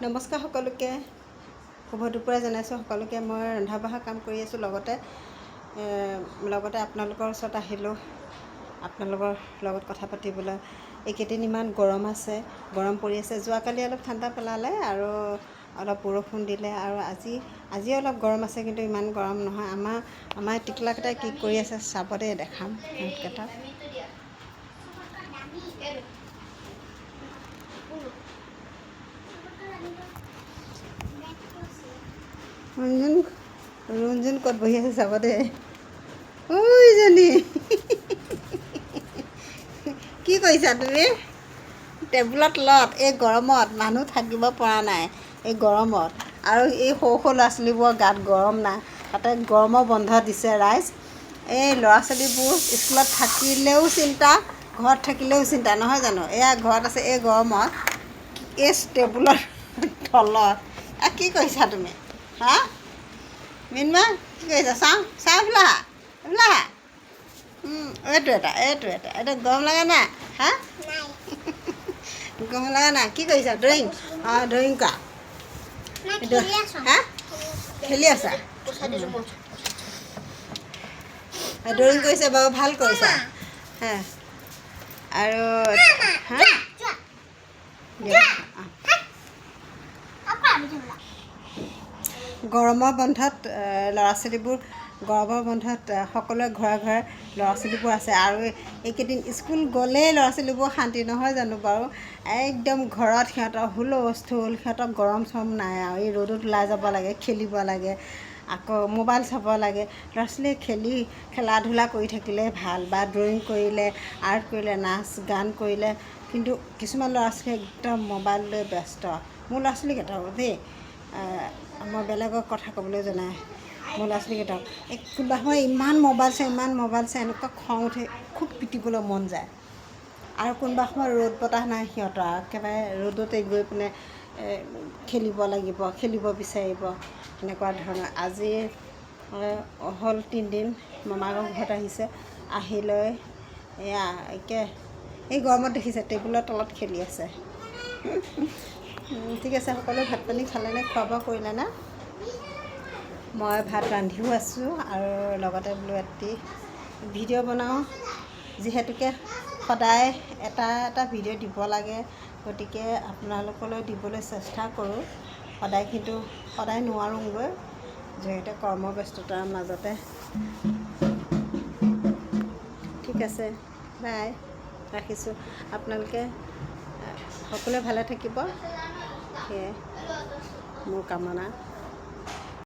নমস্কাৰ সকলোকে শুভ দুপৰীয়া জনাইছোঁ সকলোকে মই ৰন্ধা বঢ়া কাম কৰি আছোঁ লগতে আপোনালোকৰ ওচৰত আহিলোঁ আপোনালোকৰ লগত কথা পাতিবলৈ এইকেইদিন ইমান গৰম আছে গৰম পৰি আছে যোৱাকালি অলপ ঠাণ্ডা পেলালে আৰু অলপ বৰষুণ দিলে আৰু আজি অলপ গৰম আছে কিন্তু ইমান গৰম নহয় আমাৰ টিকলাকেইটাই কি কৰি আছে চাব দেই দেখাম সিহঁতকেইটা ৰঞ্জন ক'ত বহি আছে চাব দেই ঐজনী কি কৰিছা তুমি টেবুলৰ তলত এই গৰমত মানুহ থাকিব পৰা নাই এই গৰমত আৰু এই সৰু ল'ৰা ছোৱালীবোৰৰ গাত গৰম নাই তাতে গৰমৰ বন্ধ দিছে ৰাইজ এই ল'ৰা ছোৱালীবোৰ স্কুলত থাকিলেও চিন্তা ঘৰত থাকিলেও চিন্তা নহয় জানো এয়া ঘৰত আছে এই গৰমত এই টেবুলৰ তলত কি কৰিছা তুমি হা মিনমা কি কৰিছা চাওঁ এইফালে এইটো এটা গৰম লগা নাই হা গৰম লগা নাই কি কৰিছা ড্ৰয়িং ড্ৰয়িং কৰা হা খেলি আছা ড্ৰয়িং কৰিছে বাৰু ভাল কৰিছা হা আৰু গৰমৰ বন্ধত ল'ৰা ছোৱালীবোৰ গৰমৰ বন্ধত সকলোৱে ঘৰে ল'ৰা ছোৱালীবোৰ আছে আৰু এইকেইদিন স্কুল গ'লেই ল'ৰা ছোৱালীবোৰ শান্তি নহয় জানো বাৰু একদম ঘৰত সিহঁতৰ হুলস্থুল সিহঁতৰ গৰম চৰম নাই আৰু এই ৰ'দত ওলাই যাব লাগে খেলিব লাগে আকৌ মোবাইল চাব লাগে ল'ৰা ছোৱালীয়ে খেলা ধূলা কৰি থাকিলে ভাল বা ড্ৰয়িং কৰিলে আৰ্ট কৰিলে নাচ গান কৰিলে কিন্তু কিছুমান ল'ৰা ছোৱালী একদম মোবাইল লৈ ব্যস্ত মোৰ ল'ৰা ছোৱালীকেইটাও দেই মই বেলেগক কথা ক'বলৈ জনাই মোৰ ল'ৰা ছোৱালীকেইটাও কোনোবা সময় ইমান মোবাইল চাই এনেকুৱা খং উঠে খুব পিটিবলৈ মন যায় আৰু কোনোবা সময় ৰ'দ বতাহ নাই সিহঁতৰ একেবাৰে ৰ'দতে গৈ পিনে খেলিব বিচাৰিব এনেকুৱা ধৰণৰ আজি হ'ল 3 দিন মামাকৰ ঘৰত আহিছে আহি লৈ এয়া এই গৰমত দেখিছে টেবুলৰ তলত খেলি আছে ঠিক আছে সকলোৱে ভাত পানী খালেনে খোৱা বোৱা কৰিলেনে মই ভাত ৰান্ধিও আছোঁ আৰু লগতে বোলো এটি ভিডিঅ' বনাওঁ যিহেতুকে সদায় এটা ভিডিঅ' দিব লাগে গতিকে আপোনালোকলৈ দিবলৈ চেষ্টা কৰোঁ সদায় নোৱাৰোঁগৈ যিহেতু কৰ্মব্যস্ততাৰ মাজতে ঠিক আছে বাই ৰাখিছোঁ আপোনালোকে সকলোৱে ভালে থাকিব সেয়াই মোৰ কামনা